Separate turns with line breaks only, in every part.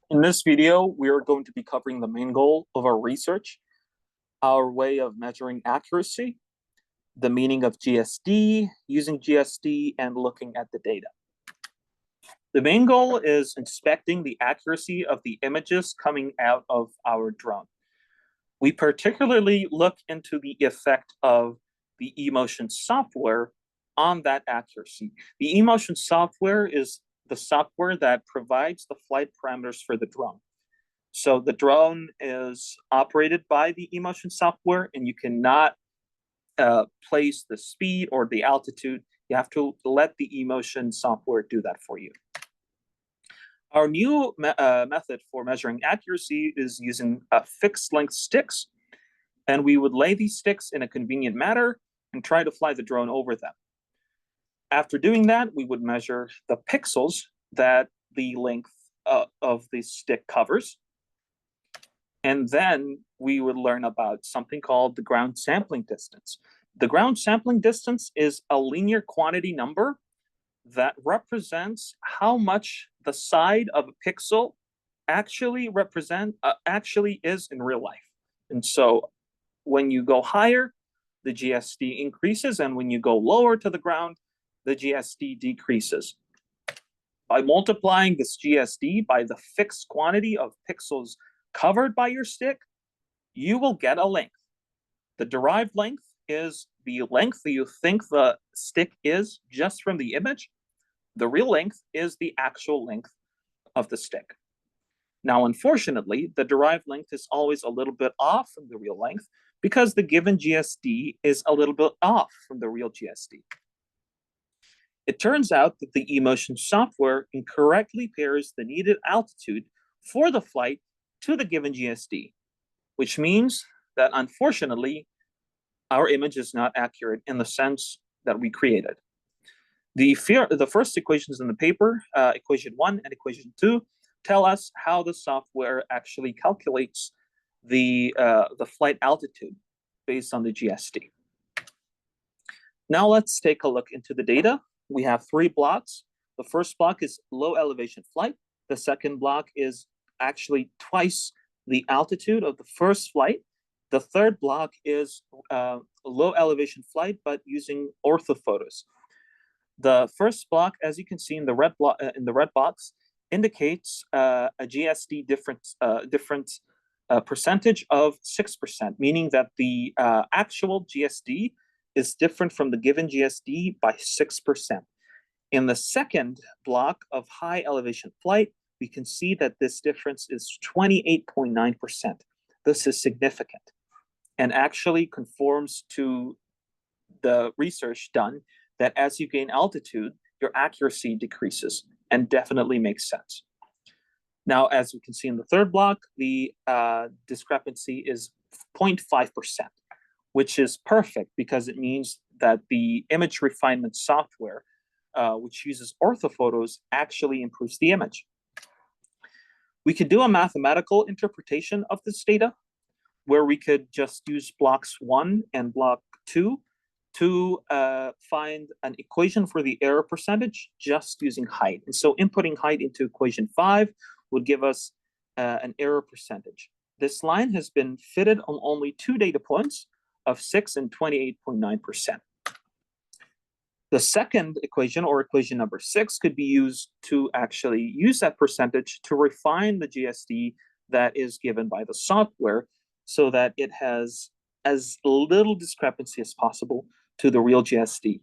In this video, we are going to be covering the main goal of our research, our way of measuring accuracy, the meaning of GSD, using GSD, and looking at the data. The main goal is inspecting the accuracy of the images coming out of our drone. We particularly look into the effect of the eMotion software on that accuracy. The eMotion software is the software that provides the flight parameters for the drone. So the drone is operated by the eMotion software, and you cannot place the speed or the altitude. You have to let the eMotion software do that for you. Our new method for measuring accuracy is using fixed length sticks, and we would lay these sticks in a convenient manner and try to fly the drone over them. After doing that, we would measure the pixels that the length of the stick covers. And then we would learn about something called the ground sampling distance. The ground sampling distance is a linear quantity number that represents how much the side of a pixel actually is in real life. And so when you go higher, the GSD increases, and when you go lower to the ground, the GSD decreases. By multiplying this GSD by the fixed quantity of pixels covered by your stick, you will get a length. The derived length is the length that you think the stick is just from the image. The real length is the actual length of the stick. Now, unfortunately, the derived length is always a little bit off from the real length because the given GSD is a little bit off from the real GSD. It turns out that the eMotion software incorrectly pairs the needed altitude for the flight to the given GSD, which means that unfortunately, our image is not accurate in the sense that we created. The first equations in the paper, equation 1 and equation 2, tell us how the software actually calculates the flight altitude based on the GSD. Now let's take a look into the data. We have 3 blocks. The first block is low elevation flight. The second block is actually twice the altitude of the first flight. The third block is low elevation flight, but using orthophotos. The first block, as you can see in the red box, indicates a GSD difference percentage of 6%, meaning that the actual GSD is different from the given GSD by 6%. In the second block of high elevation flight, we can see that this difference is 28.9%. This is significant and actually conforms to the research done that as you gain altitude, your accuracy decreases, and definitely makes sense. Now, as we can see in the third block, the discrepancy is 0.5%, which is perfect because it means that the image refinement software, which uses orthophotos, actually improves the image. We could do a mathematical interpretation of this data where we could just use blocks 1 and block 2 to find an equation for the error percentage just using height. And so inputting height into equation 5 would give us an error percentage. This line has been fitted on only 2 data points of 6 and 28.9%. The second equation, or equation number 6, could be used to actually use that percentage to refine the GSD that is given by the software so that it has as little discrepancy as possible to the real GSD.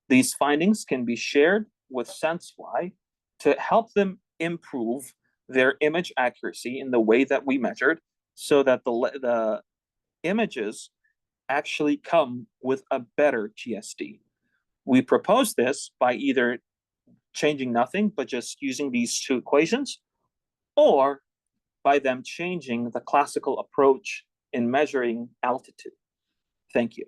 These findings can be shared with senseFly to help them improve their image accuracy in the way that we measured so that the images actually come with a better GSD. We propose this by either changing nothing but just using these 2 equations, or by them changing the classical approach in measuring altitude. Thank you.